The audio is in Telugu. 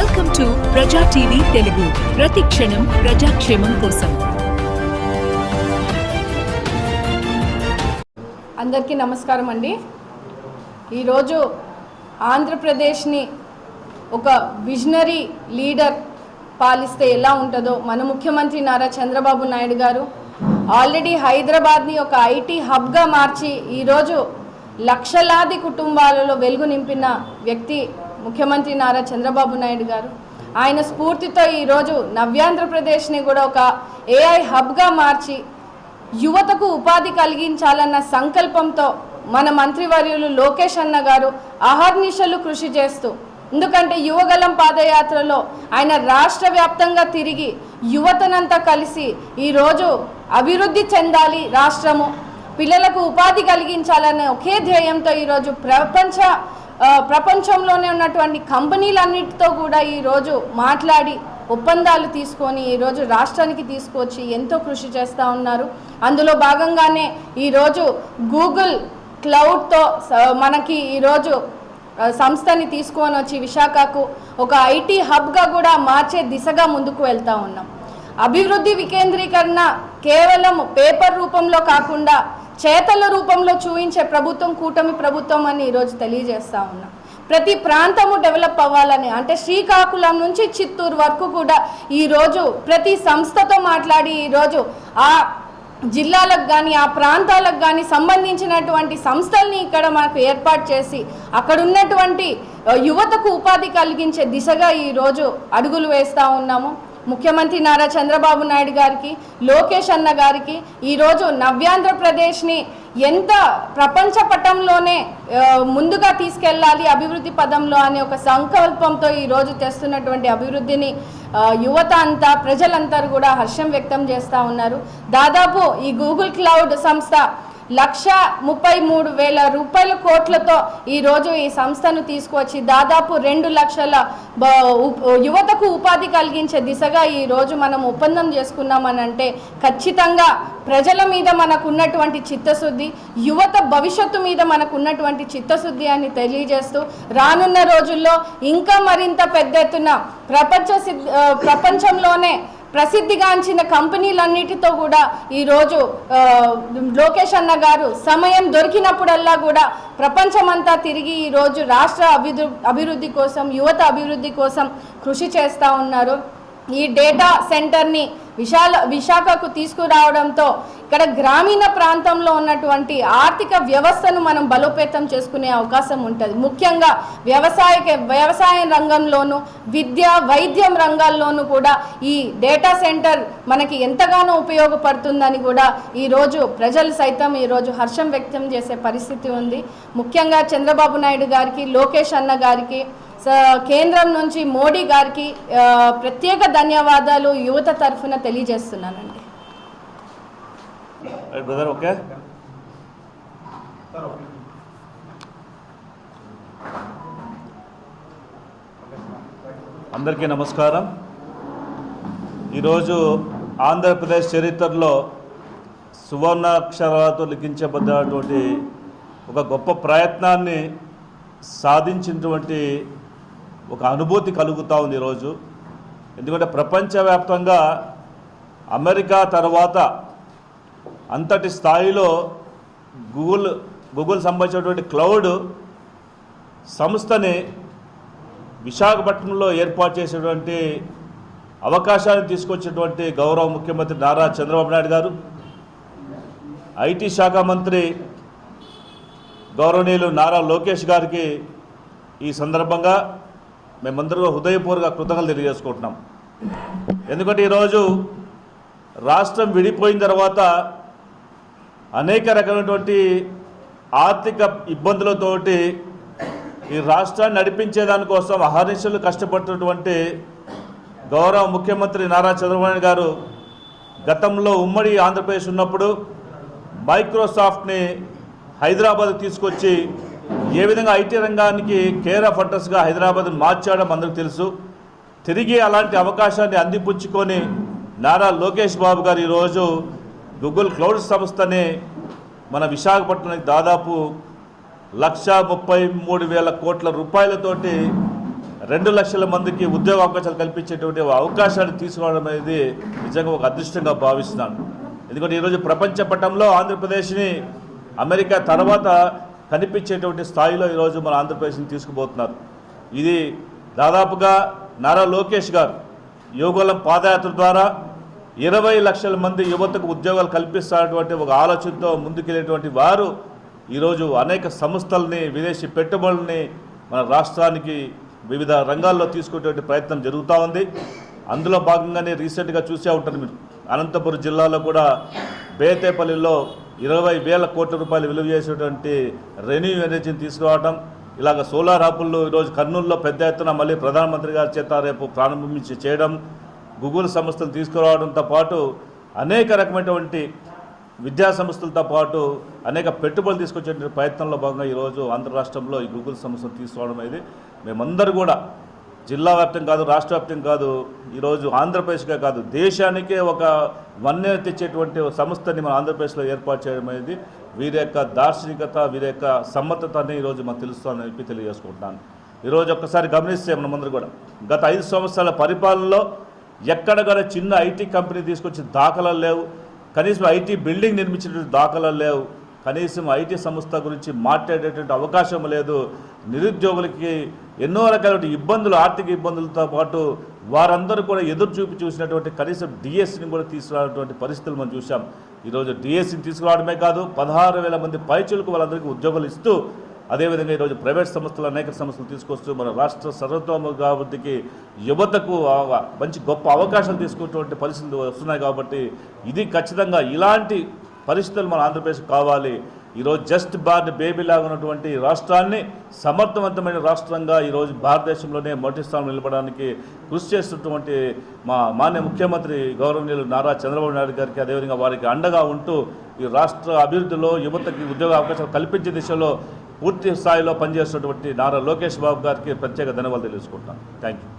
వెల్కమ్ టు ప్రజా టీవీ తెలుగు. ప్రతి క్షణం ప్రజాక్షేమం కోసం. అందరికీ నమస్కారం అండి. ఈరోజు ఆంధ్రప్రదేశ్ని ఒక విజనరీ లీడర్ పాలిస్తే ఎలా ఉంటుందో మన ముఖ్యమంత్రి నారా చంద్రబాబు నాయుడు గారు ఆల్రెడీ హైదరాబాద్ని ఒక ఐటీ హబ్గా మార్చి ఈరోజు లక్షలాది కుటుంబాలలో వెలుగు నింపిన వ్యక్తి ముఖ్యమంత్రి నారా చంద్రబాబు నాయుడు గారు. ఆయన స్ఫూర్తితో ఈరోజు నవ్యాంధ్రప్రదేశ్ని కూడా ఒక ఏఐ హబ్గా మార్చి యువతకు ఉపాధి కలిగించాలన్న సంకల్పంతో మన మంత్రివర్యులు లోకేష్ అన్న గారు అహర్నిశలు కృషి చేస్తూ, ఎందుకంటే యువగలం పాదయాత్రలో ఆయన రాష్ట్ర వ్యాప్తంగా తిరిగి యువతనంతా కలిసి ఈరోజు అభివృద్ధి చెందాలి, రాష్ట్రము పిల్లలకు ఉపాధి కలిగించాలనే ఒకే ధ్యేయంతో ఈరోజు ప్రపంచంలోనే ఉన్నటువంటి కంపెనీలన్నిటితో కూడా ఈరోజు మాట్లాడి ఒప్పందాలు తీసుకొని ఈరోజు రాష్ట్రానికి తీసుకొచ్చి ఎంతో కృషి చేస్తూ ఉన్నారు. అందులో భాగంగానే ఈరోజు గూగుల్ క్లౌడ్తో మనకి ఈరోజు సంస్థని తీసుకొని వచ్చి విశాఖకు ఒక ఐటీ హబ్గా కూడా మార్చే దిశగా ముందుకు వెళ్తూ ఉన్నాం. అభివృద్ధి వికేంద్రీకరణ కేవలం పేపర్ రూపంలో కాకుండా చేతల రూపంలో చూపించే ప్రభుత్వం కూటమి ప్రభుత్వం అని ఈరోజు తెలియజేస్తూ ఉన్నాం. ప్రతి ప్రాంతము డెవలప్ అవ్వాలని, అంటే శ్రీకాకుళం నుంచి చిత్తూరు వరకు కూడా ఈరోజు ప్రతి సంస్థతో మాట్లాడి ఈరోజు ఆ జిల్లాలకు కానీ ఆ ప్రాంతాలకు కానీ సంబంధించినటువంటి సంస్థల్ని ఇక్కడ మనకు ఏర్పాటు చేసి అక్కడ ఉన్నటువంటి యువతకు ఉపాధి కలిగించే దిశగా ఈరోజు అడుగులు వేస్తూ ఉన్నాము. ముఖ్యమంత్రి నారా చంద్రబాబు నాయుడు గారికి, లోకేష్ అన్న గారికి ఈరోజు నవ్యాంధ్రప్రదేశ్ని ఎంత ప్రపంచ పటంలోనే ముందుగా తీసుకెళ్ళాలి అభివృద్ధి పదంలో అనే ఒక సంకల్పంతో ఈరోజు తెస్తున్నటువంటి అభివృద్ధిని యువత అంతా ప్రజలంతా కూడా హర్షం వ్యక్తం చేస్తూ ఉన్నారు. దాదాపు ఈ గూగుల్ క్లౌడ్ సంస్థ 1,33,000 కోట్లతో ఈరోజు ఈ సంస్థను తీసుకువచ్చి దాదాపు 2 లక్షల యువతకు ఉపాధి కలిగించే దిశగా ఈరోజు మనం ఒప్పందం చేసుకున్నామని అంటే ఖచ్చితంగా ప్రజల మీద మనకు ఉన్నటువంటి చిత్తశుద్ధి, యువత భవిష్యత్తు మీద మనకు ఉన్నటువంటి చిత్తశుద్ధి అని తెలియజేస్తూ రానున్న రోజుల్లో ఇంకా మరింత పెద్ద ఎత్తున ప్రపంచంలోనే ప్రసిద్ధిగాంచిన కంపెనీలన్నిటితో కూడా ఈరోజు లోకేష్ అన్న గారు సమయం దొరికినప్పుడల్లా కూడా ప్రపంచమంతా తిరిగి ఈరోజు రాష్ట్ర అభివృద్ధి కోసం, యువత అభివృద్ధి కోసం కృషి చేస్తూ ఉన్నారు. ఈ డేటా సెంటర్ని విశాఖకు తీసుకురావడంతో ఇక్కడ గ్రామీణ ప్రాంతంలో ఉన్నటువంటి ఆర్థిక వ్యవస్థను మనం బలోపేతం చేసుకునే అవకాశం ఉంటుంది. ముఖ్యంగా వ్యవసాయ రంగంలోనూ విద్య, వైద్యం రంగాల్లోనూ కూడా ఈ డేటా సెంటర్ మనకి ఎంతగానో ఉపయోగపడుతుందని కూడా ఈరోజు ప్రజలు సైతం ఈరోజు హర్షం వ్యక్తం చేసే పరిస్థితి ఉంది. ముఖ్యంగా చంద్రబాబు నాయుడు గారికి, లోకేష్ అన్న గారికి, కేంద్రం నుంచి మోడీ గారికి ప్రత్యేక ధన్యవాదాలు యువత తరఫున తెలియజేస్తున్నానండి. అందరికీ నమస్కారం. ఈరోజు ఆంధ్రప్రదేశ్ చరిత్రలో సువర్ణాక్షరాలతో లిఖించబడినటువంటి ఒక గొప్ప ప్రయత్నాన్ని సాధించినటువంటి ఒక అనుభూతి కలుగుతూ ఉంది ఈరోజు. ఎందుకంటే ప్రపంచవ్యాప్తంగా అమెరికా తర్వాత అంతటి స్థాయిలో గూగుల్ సంబంధించినటువంటి క్లౌడ్ సంస్థని విశాఖపట్నంలో ఏర్పాటు చేసేటువంటి అవకాశాన్ని తీసుకొచ్చినటువంటి గౌరవ ముఖ్యమంత్రి నారా చంద్రబాబు నాయుడు గారు, ఐటీ శాఖ మంత్రి గౌరవనీయులు నారా లోకేష్ గారికి ఈ సందర్భంగా మేమందరూ హృదయపూర్వక కృతజ్ఞతలు తెలియజేసుకుంటున్నాం. ఎందుకంటే ఈరోజు రాష్ట్రం విడిపోయిన తర్వాత అనేక రకమైనటువంటి ఆర్థిక ఇబ్బందులతోటి ఈ రాష్ట్రాన్ని నడిపించేదానికోసం అహర్నిశలు కష్టపడుతున్నటువంటి గౌరవ ముఖ్యమంత్రి నారా చంద్రబాబు నాయుడు గారు గతంలో ఉమ్మడి ఆంధ్రప్రదేశ్ ఉన్నప్పుడు మైక్రోసాఫ్ట్ని హైదరాబాద్ తీసుకొచ్చి ఏ విధంగా ఐటీ రంగానికి కేర్ ఆఫ్ అడ్రస్గా హైదరాబాద్ మార్చడం అందరికీ తెలుసు. తిరిగి అలాంటి అవకాశాన్ని అందిపుచ్చుకొని నారా లోకేష్ బాబు గారు ఈరోజు గూగుల్ క్లౌడ్ సంస్థని మన విశాఖపట్నానికి దాదాపు 1,33,000 కోట్ల రూపాయలతోటి 2 లక్షల మందికి ఉద్యోగ అవకాశాలు కల్పించేటువంటి అవకాశాన్ని తీసుకోవడం అనేది నిజంగా ఒక అదృష్టంగా భావిస్తున్నాను. ఎందుకంటే ఈరోజు ప్రపంచ పటంలో ఆంధ్రప్రదేశ్ని అమెరికా తర్వాత కనిపించేటువంటి స్థాయిలో ఈరోజు మన ఆంధ్రప్రదేశ్ని తీసుకుపోతున్నారు. ఇది దాదాపుగా నారా లోకేష్ గారు యోగోళం పాదయాత్ర ద్వారా 20 లక్షల మంది యువతకు ఉద్యోగాలు కల్పిస్తున్నటువంటి ఒక ఆలోచనతో ముందుకెళ్ళేటువంటి వారు ఈరోజు అనేక సంస్థల్ని, విదేశీ పెట్టుబడుల్ని మన రాష్ట్రానికి వివిధ రంగాల్లో తీసుకునేటువంటి ప్రయత్నం జరుగుతూ ఉంది. అందులో భాగంగానే రీసెంట్గా చూసే ఉంటారు మీరు, అనంతపురం జిల్లాలో కూడా బేతేపల్లిలో 20,000 కోట్ల రూపాయలు విలువ చేసేటువంటి రెన్యూ ఎనర్జీని తీసుకురావడం, ఇలాగ సోలార్ హబ్బుల్లో ఈరోజు కర్నూలులో పెద్ద ఎత్తున మళ్ళీ ప్రధానమంత్రి గారి చేత రేపు ప్రారంభించి చేయడం, గూగుల్ సంస్థలు తీసుకురావడంతో పాటు అనేక రకమైనటువంటి విద్యా సంస్థలతో పాటు అనేక పెట్టుబడులు తీసుకొచ్చే ప్రయత్నంలో భాగంగా ఈరోజు ఆంధ్ర రాష్ట్రంలో ఈ గూగుల్ సంస్థలు తీసుకురావడం అనేది మేమందరూ కూడా జిల్లా వ్యాప్తం కాదు, రాష్ట్ర వ్యాప్తం కాదు, ఈరోజు ఆంధ్రప్రదేశ్గా కాదు దేశానికే ఒక వన్నె తెచ్చేటువంటి సంస్థని మన ఆంధ్రప్రదేశ్లో ఏర్పాటు చేయడం అనేది వీరి యొక్క దార్శనికత, వీరి యొక్క సమ్మతని ఈరోజు మనకు తెలుస్తుందని చెప్పి తెలియజేసుకుంటున్నాను. ఈరోజు ఒక్కసారి గమనిస్తే మనమందరూ కూడా గత 5 సంవత్సరాల పరిపాలనలో ఎక్కడ కూడా చిన్న ఐటీ కంపెనీ తీసుకొచ్చిన దాఖలాలు లేవు, కనీసం ఐటీ బిల్డింగ్ నిర్మించినటువంటి దాఖలాలు లేవు, కనీసం ఐటీ సంస్థ గురించి మాట్లాడేటువంటి అవకాశం లేదు. నిరుద్యోగులకి ఎన్నో రకాల ఇబ్బందులు, ఆర్థిక ఇబ్బందులతో పాటు వారందరూ కూడా ఎదురు చూసినటువంటి కనీసం డిఎస్సిని కూడా తీసుకురానటువంటి పరిస్థితులు మనం చూసాం. ఈరోజు డిఎస్సిని తీసుకురావడమే కాదు 16,000 మంది పైచులకు వాళ్ళందరికీ ఉద్యోగాలు ఇస్తూ, అదేవిధంగా ఈరోజు ప్రైవేట్ సంస్థలు అనేక సంస్థలు తీసుకొస్తూ మన రాష్ట్ర సర్వతోముఖాభివృద్ధికి యువతకు మంచి గొప్ప అవకాశాలు తీసుకునేటువంటి పరిస్థితులు వస్తున్నాయి. కాబట్టి ఇది ఖచ్చితంగా ఇలాంటి పరిస్థితులు మన ఆంధ్రప్రదేశ్ కావాలి. ఈరోజు జస్ట్ బార్న్ బేబీ లాగా ఉన్నటువంటి రాష్ట్రాన్ని సమర్థవంతమైన రాష్ట్రంగా ఈరోజు భారతదేశంలోనే మొదటి స్థానంలో నిలబడడానికి కృషి చేస్తున్నటువంటి మా మాన్య ముఖ్యమంత్రి గౌరవనీయులు నారా చంద్రబాబు నాయుడు గారికి, అదేవిధంగా వారికి అండగా ఉంటూ ఈ రాష్ట్ర అభివృద్ధిలో యువతకి ఉద్యోగ అవకాశాలు కల్పించే దిశలో పూర్తి స్థాయిలో పనిచేస్తున్నటువంటి నారా లోకేష్ బాబు గారికి ప్రత్యేక ధన్యవాదాలు తెలుసుకుంటాను. Thank you.